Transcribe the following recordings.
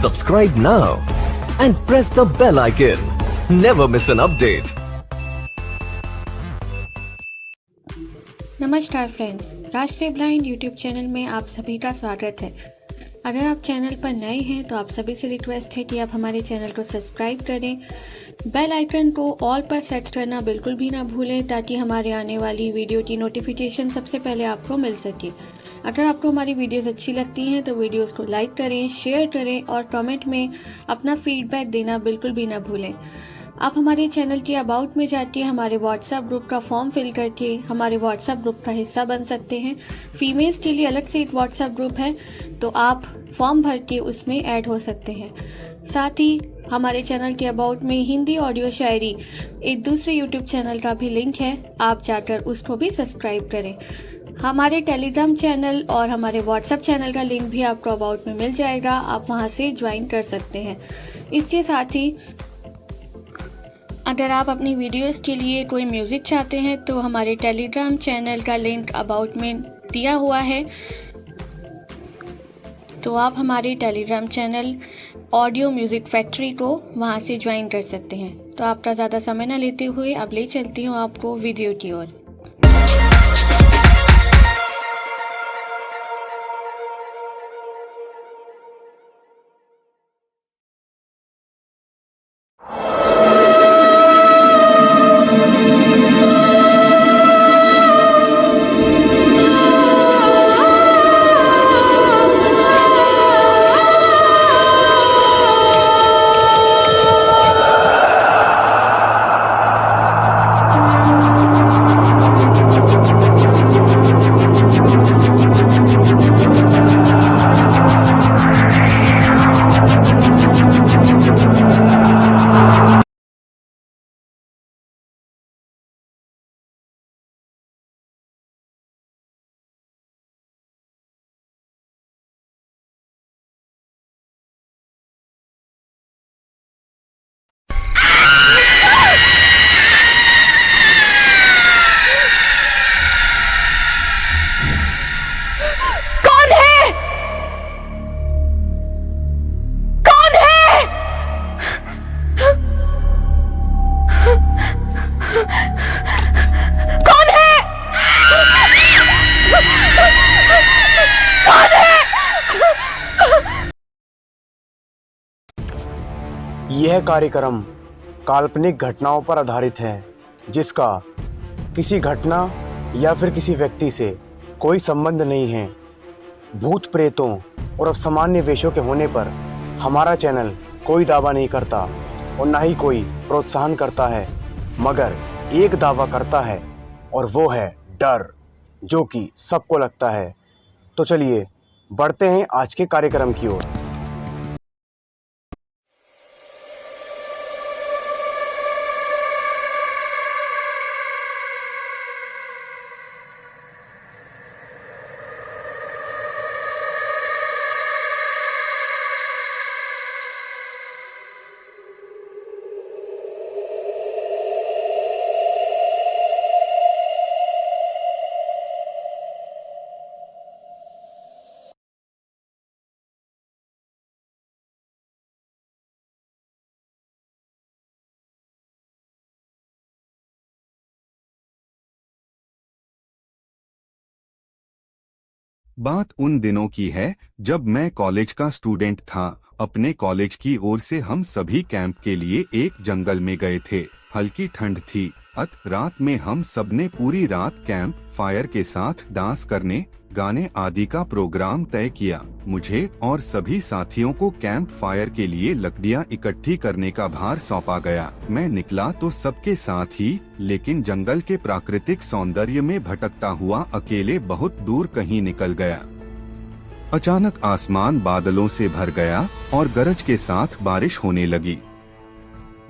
Subscribe now and press the bell icon. Never miss an update. नमस्कार friends, राष्ट्रीय blind YouTube channel में आप सभी का स्वागत है। अगर आप चैनल पर नए हैं तो आप सभी से रिक्वेस्ट है कि आप हमारे चैनल को सब्सक्राइब करें, बेल आइकन को ऑल पर सेट करना बिल्कुल भी ना भूलें ताकि हमारे आने वाली वीडियो की नोटिफिकेशन सबसे पहले आपको मिल सके। अगर आपको हमारी वीडियोस अच्छी लगती हैं तो वीडियोस को लाइक करें, शेयर करें और कमेंट में अपना फीडबैक देना बिल्कुल भी ना भूलें। आप हमारे चैनल के अबाउट में जाके हमारे व्हाट्सएप ग्रुप का फॉर्म फिल करके हमारे व्हाट्सएप ग्रुप का हिस्सा बन सकते हैं। फीमेल्स के लिए अलग से एक व्हाट्सएप ग्रुप है, तो आप फॉर्म भर के उसमें ऐड हो सकते हैं। साथ ही हमारे चैनल के अबाउट में हिंदी ऑडियो शायरी एक दूसरे यूट्यूब चैनल का भी लिंक है, आप जाकर उसको भी सब्सक्राइब करें। हमारे टेलीग्राम चैनल और हमारे व्हाट्सएप चैनल का लिंक भी आपको अबाउट में मिल जाएगा, आप वहां से ज्वाइन कर सकते हैं। इसके साथ ही अगर आप अपनी वीडियोस के लिए कोई म्यूज़िक चाहते हैं तो हमारे टेलीग्राम चैनल का लिंक अबाउट में दिया हुआ है, तो आप हमारे Telegram channel audio music factory को वहां से ज्वाइन कर सकते हैं। तो आपका ज़्यादा समय न लेते हुए अब ले चलती हूँ आपको वीडियो की ओर। यह कार्यक्रम काल्पनिक घटनाओं पर आधारित है, जिसका किसी घटना या फिर किसी व्यक्ति से कोई संबंध नहीं है। भूत प्रेतों और असामान्य वेशों के होने पर हमारा चैनल कोई दावा नहीं करता और ना ही कोई प्रोत्साहन करता है, मगर एक दावा करता है और वो है डर, जो कि सबको लगता है। तो चलिए बढ़ते हैं आज के कार्यक्रम की ओर। बात उन दिनों की है जब मैं कॉलेज का स्टूडेंट था। अपने कॉलेज की ओर से हम सभी कैंप के लिए एक जंगल में गए थे। हल्की ठंड थी। रात में हम सबने पूरी रात कैंप फायर के साथ डांस करने, गाने आदि का प्रोग्राम तय किया। मुझे और सभी साथियों को कैंप फायर के लिए लकड़ियां इकट्ठी करने का भार सौंपा गया। मैं निकला तो सबके साथ ही, लेकिन जंगल के प्राकृतिक सौंदर्य में भटकता हुआ अकेले बहुत दूर कहीं निकल गया। अचानक आसमान बादलों से भर गया और गरज के साथ बारिश होने लगी।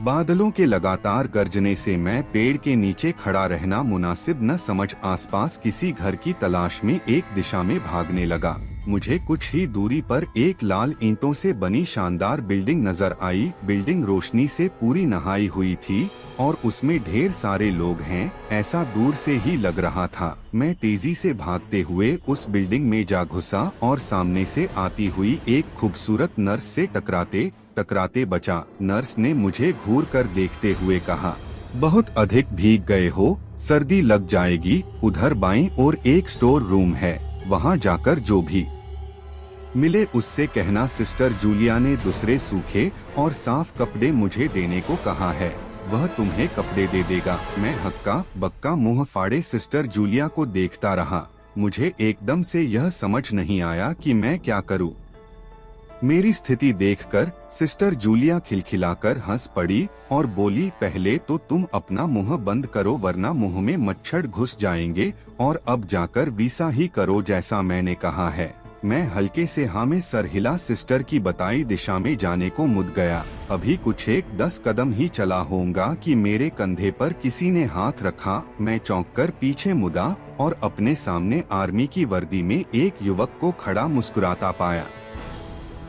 बादलों के लगातार गरजने से मैं पेड़ के नीचे खड़ा रहना मुनासिब न समझ आसपास किसी घर की तलाश में एक दिशा में भागने लगा। मुझे कुछ ही दूरी पर एक लाल ईंटों से बनी शानदार बिल्डिंग नजर आई। बिल्डिंग रोशनी से पूरी नहाई हुई थी और उसमें ढेर सारे लोग हैं, ऐसा दूर से ही लग रहा था। मैं तेजी से भागते हुए उस बिल्डिंग में जा घुसा और सामने से आती हुई एक खूबसूरत नर्स से टकराते टकराते बचा। नर्स ने मुझे घूर कर देखते हुए कहा, बहुत अधिक भीग गए हो, सर्दी लग जाएगी। उधर बाईं ओर एक स्टोर रूम है, वहाँ जाकर जो भी मिले उससे कहना। सिस्टर जूलिया ने दूसरे सूखे और साफ कपड़े मुझे देने को कहा है, वह तुम्हें कपड़े दे देगा। मैं हक्का बक्का मुंह फाड़े सिस्टर जूलिया को देखता रहा। मुझे एकदम से यह समझ नहीं आया कि मैं क्या करूं। मेरी स्थिति देखकर सिस्टर जूलिया खिलखिलाकर हंस पड़ी और बोली, पहले तो तुम अपना मुंह बंद करो वरना मुंह में मच्छर घुस जाएंगे, और अब जाकर वीसा ही करो जैसा मैंने कहा है। मैं हल्के से हाँ में सर हिला सिस्टर की बताई दिशा में जाने को मुड़ गया। अभी कुछ 10 कदम ही चला होऊंगा कि मेरे कंधे पर किसी ने हाथ रखा। मैं चौंककर पीछे मुड़ा और अपने सामने आर्मी की वर्दी में एक युवक को खड़ा मुस्कुराता पाया।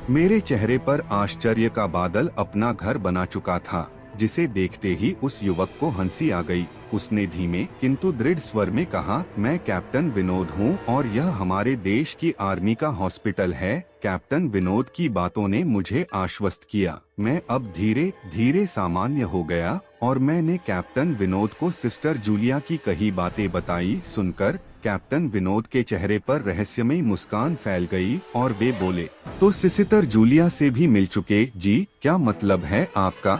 मेरे चेहरे पर आश्चर्य का बादल अपना घर बना चुका था, जिसे देखते ही उस युवक को हंसी आ गई। उसने धीमे किंतु दृढ़ स्वर में कहा, मैं कैप्टन विनोद हूँ और यह हमारे देश की आर्मी का हॉस्पिटल है। कैप्टन विनोद की बातों ने मुझे आश्वस्त किया। मैं अब धीरे धीरे सामान्य हो गया और मैंने कैप्टन विनोद को सिस्टर जूलिया की कही बातें बताई। सुनकर कैप्टन विनोद के चेहरे पर रहस्यमयी मुस्कान फैल गई और वे बोले, तो सिस्टर जूलिया से भी मिल चुके? जी, क्या मतलब है आपका?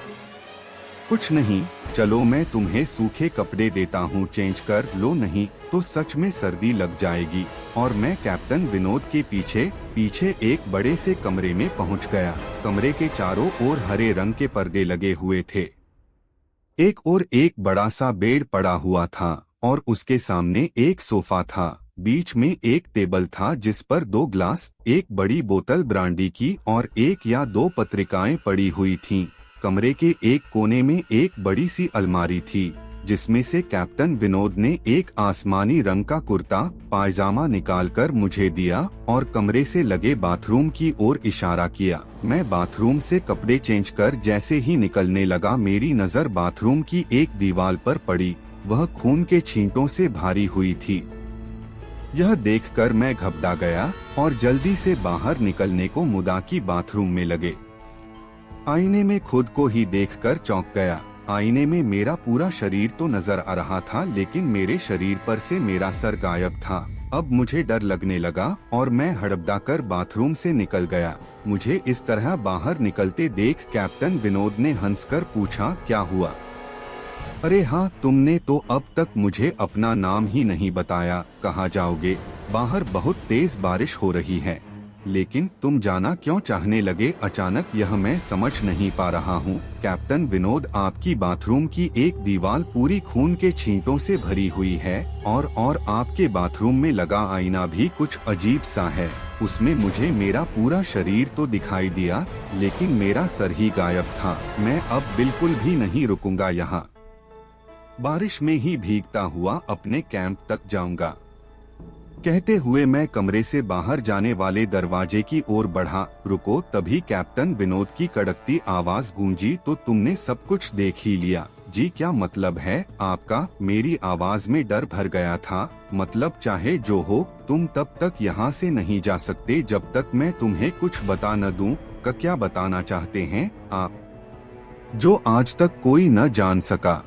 कुछ नहीं, चलो मैं तुम्हें सूखे कपड़े देता हूँ, चेंज कर लो, नहीं तो सच में सर्दी लग जाएगी। और मैं कैप्टन विनोद के पीछे पीछे एक बड़े से कमरे में पहुँच गया। कमरे के चारों ओर हरे रंग के पर्दे लगे हुए थे। एक और एक बड़ा सा बेड पड़ा हुआ था और उसके सामने एक सोफा था। बीच में एक टेबल था जिस पर 2 ग्लास, एक बड़ी बोतल ब्रांडी की और 1 या 2 पत्रिकाएं पड़ी हुई थीं। कमरे के एक कोने में एक बड़ी सी अलमारी थी जिसमें से कैप्टन विनोद ने एक आसमानी रंग का कुर्ता पायजामा निकालकर मुझे दिया और कमरे से लगे बाथरूम की ओर इशारा किया। मैं बाथरूम से कपड़े चेंज कर जैसे ही निकलने लगा, मेरी नजर बाथरूम की एक दीवार पर पड़ी। वह खून के छींटों से भारी हुई थी। यह देखकर मैं घबरा गया और जल्दी से बाहर निकलने को मुदा कि बाथरूम में लगे आईने में खुद को ही देखकर चौंक गया। आईने में मेरा पूरा शरीर तो नजर आ रहा था, लेकिन मेरे शरीर पर से मेरा सर गायब था। अब मुझे डर लगने लगा और मैं हड़बड़ाकर बाथरूम से निकल गया। मुझे इस तरह बाहर निकलते देख कैप्टन विनोद ने हंसकर पूछा, क्या हुआ? अरे हाँ, तुमने तो अब तक मुझे अपना नाम ही नहीं बताया। कहाँ जाओगे? बाहर बहुत तेज बारिश हो रही है। लेकिन तुम जाना क्यों चाहने लगे अचानक, यह मैं समझ नहीं पा रहा हूँ। कैप्टन विनोद, आपकी बाथरूम की एक दीवार पूरी खून के छींटों से भरी हुई है और आपके बाथरूम में लगा आईना भी कुछ अजीब सा है। उसमें मुझे मेरा पूरा शरीर तो दिखाई दिया, लेकिन मेरा सर ही गायब था। मैं अब बिल्कुल भी नहीं रुकूंगा यहाँ। बारिश में ही भीगता हुआ अपने कैंप तक जाऊंगा। कहते हुए मैं कमरे से बाहर जाने वाले दरवाजे की ओर बढ़ा। रुको, तभी कैप्टन विनोद की कड़कती आवाज गूंजी, तो तुमने सब कुछ देख ही लिया? जी, क्या मतलब है आपका? मेरी आवाज में डर भर गया था। मतलब चाहे जो हो, तुम तब तक यहाँ से नहीं जा सकते जब तक मैं तुम्हें कुछ बता न दूं। क्या बताना चाहते हैं आप? जो आज तक कोई न जान सका।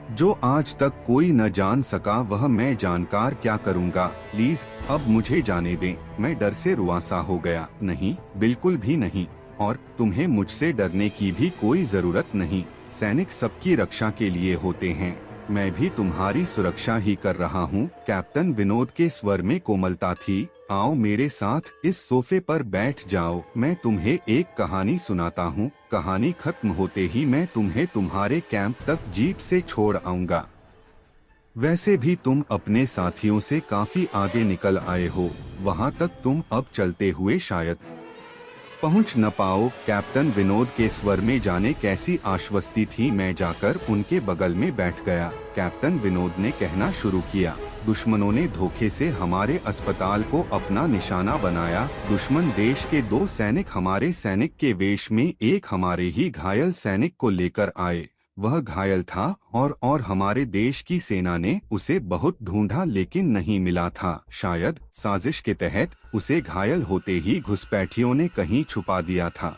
जो आज तक कोई न जान सका वह मैं जानकर क्या करूंगा? प्लीज अब मुझे जाने दें। मैं डर से रुआसा हो गया। नहीं, बिल्कुल भी नहीं, और तुम्हें मुझसे डरने की भी कोई जरूरत नहीं। सैनिक सबकी रक्षा के लिए होते हैं। मैं भी तुम्हारी सुरक्षा ही कर रहा हूँ। कैप्टन विनोद के स्वर में कोमलता थी। आओ मेरे साथ इस सोफे पर बैठ जाओ, मैं तुम्हें एक कहानी सुनाता हूँ। कहानी खत्म होते ही मैं तुम्हें तुम्हारे कैंप तक जीप से छोड़ आऊंगा। वैसे भी तुम अपने साथियों से काफी आगे निकल आए हो, वहाँ तक तुम अब चलते हुए शायद पहुँच न पाओ। कैप्टन विनोद के स्वर में जाने कैसी आश्वस्ति थी। मैं जाकर उनके बगल में बैठ गया। कैप्टन विनोद ने कहना शुरू किया, दुश्मनों ने धोखे से हमारे अस्पताल को अपना निशाना बनाया। दुश्मन देश के 2 सैनिक हमारे सैनिक के वेश में एक हमारे ही घायल सैनिक को लेकर आए। वह घायल था और हमारे देश की सेना ने उसे बहुत ढूंढा लेकिन नहीं मिला था। शायद साजिश के तहत उसे घायल होते ही घुसपैठियों ने कहीं छुपा दिया था।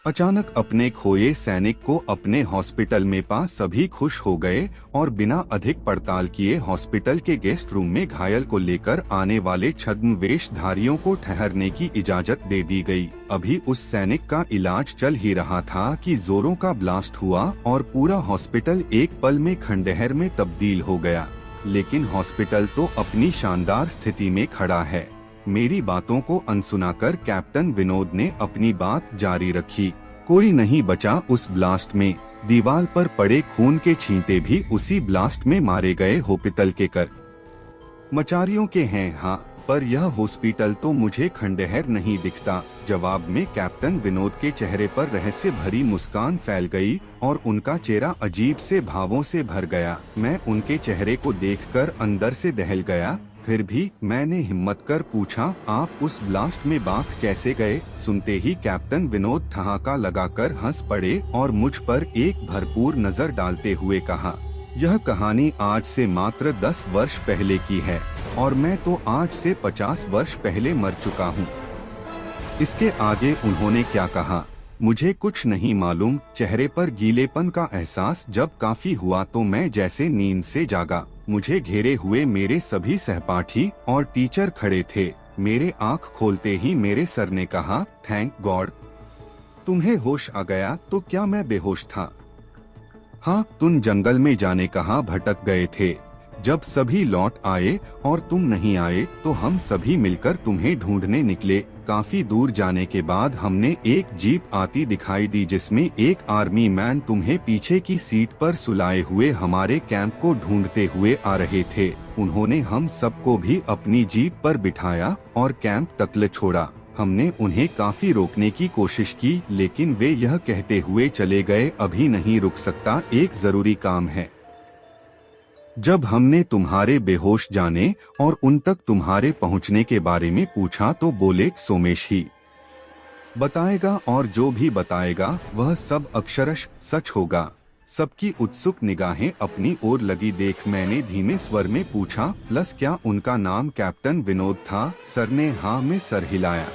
अचानक अपने खोए सैनिक को अपने हॉस्पिटल में पा सभी खुश हो गए और बिना अधिक पड़ताल किए हॉस्पिटल के गेस्ट रूम में घायल को लेकर आने वाले छद्म वेशधारियों को ठहरने की इजाजत दे दी गई। अभी उस सैनिक का इलाज चल ही रहा था कि जोरों का ब्लास्ट हुआ और पूरा हॉस्पिटल एक पल में खंडहर में तब्दील हो गया। लेकिन हॉस्पिटल तो अपनी शानदार स्थिति में खड़ा है। मेरी बातों को अनसुना कर कैप्टन विनोद ने अपनी बात जारी रखी। कोई नहीं बचा उस ब्लास्ट में। दीवार पर पड़े खून के छींटे भी उसी ब्लास्ट में मारे गए हॉस्पिटल के कर्मचारियों के हैं। हाँ, पर यह हॉस्पिटल तो मुझे खंडहर नहीं दिखता। जवाब में कैप्टन विनोद के चेहरे पर रहस्य भरी मुस्कान फैल गई और उनका चेहरा अजीब से भावों से भर गया। मैं उनके चेहरे को देखकर अंदर से दहल गया। फिर भी मैंने हिम्मत कर पूछा, आप उस ब्लास्ट में बाख कैसे गए? सुनते ही कैप्टन विनोद ठहाका लगाकर हंस पड़े और मुझ पर एक भरपूर नजर डालते हुए कहा, यह कहानी आज से मात्र 10 वर्ष पहले की है और मैं तो आज से 50 वर्ष पहले मर चुका हूँ। इसके आगे उन्होंने क्या कहा मुझे कुछ नहीं मालूम। चेहरे पर गीलेपन का एहसास जब काफी हुआ तो मैं जैसे नींद से जागा। मुझे घेरे हुए मेरे सभी सहपाठी और टीचर खड़े थे। मेरे आंख खोलते ही मेरे सर ने कहा, थैंक गॉड, तुम्हें होश आ गया। तो क्या मैं बेहोश था? हाँ, तुम जंगल में जाने कहाँ भटक गए थे। जब सभी लौट आए और तुम नहीं आए तो हम सभी मिलकर तुम्हें ढूंढने निकले। काफी दूर जाने के बाद हमने एक जीप आती दिखाई दी जिसमें एक आर्मी मैन तुम्हें पीछे की सीट पर सुलाए हुए हमारे कैंप को ढूंढते हुए आ रहे थे। उन्होंने हम सबको भी अपनी जीप पर बिठाया और कैंप तक ले छोड़ा। हमने उन्हें काफी रोकने की कोशिश की लेकिन वे यह कहते हुए चले गए, अभी नहीं रुक सकता, एक जरूरी काम है। जब हमने तुम्हारे बेहोश जाने और उन तक तुम्हारे पहुंचने के बारे में पूछा तो बोले सोमेश ही बताएगा और जो भी बताएगा वह सब अक्षरश सच होगा। सबकी उत्सुक निगाहें अपनी ओर लगी देख मैंने धीमे स्वर में पूछा, प्लस क्या उनका नाम कैप्टन विनोद था? सर ने हाँ में सर हिलाया।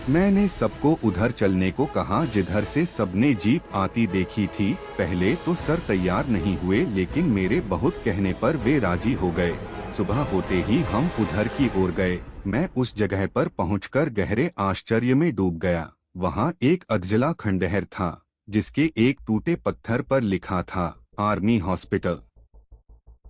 मैंने सबको उधर चलने को कहा जिधर से सबने जीप आती देखी थी। पहले तो सर तैयार नहीं हुए लेकिन मेरे बहुत कहने पर वे राजी हो गए। सुबह होते ही हम उधर की ओर गए। मैं उस जगह पर पहुंचकर गहरे आश्चर्य में डूब गया। वहां एक अधजला खंडहर था जिसके एक टूटे पत्थर पर लिखा था आर्मी हॉस्पिटल।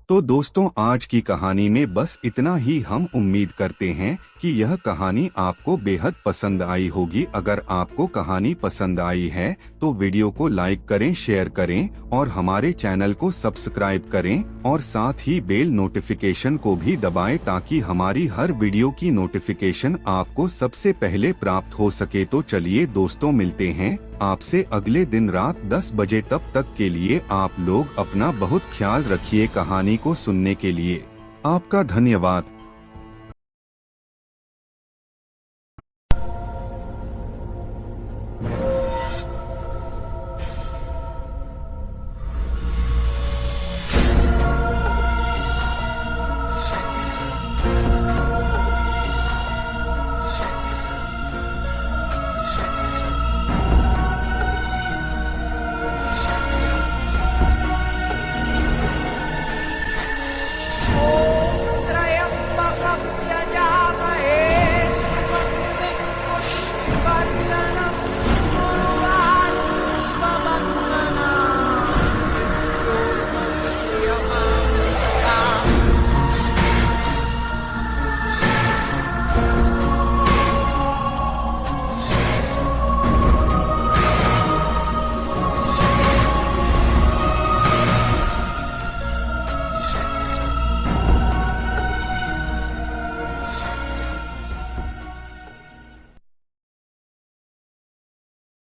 तो दोस्तों, आज की कहानी में बस इतना ही। हम उम्मीद करते हैं कि यह कहानी आपको बेहद पसंद आई होगी। अगर आपको कहानी पसंद आई है तो वीडियो को लाइक करें, शेयर करें और हमारे चैनल को सब्सक्राइब करें और साथ ही बेल नोटिफिकेशन को भी दबाएं ताकि हमारी हर वीडियो की नोटिफिकेशन आपको सबसे पहले प्राप्त हो सके। तो चलिए दोस्तों, मिलते हैं आपसे अगले दिन रात 10 बजे। तब तक के लिए आप लोग अपना बहुत ख्याल रखिए। कहानी को सुनने के लिए आपका धन्यवाद।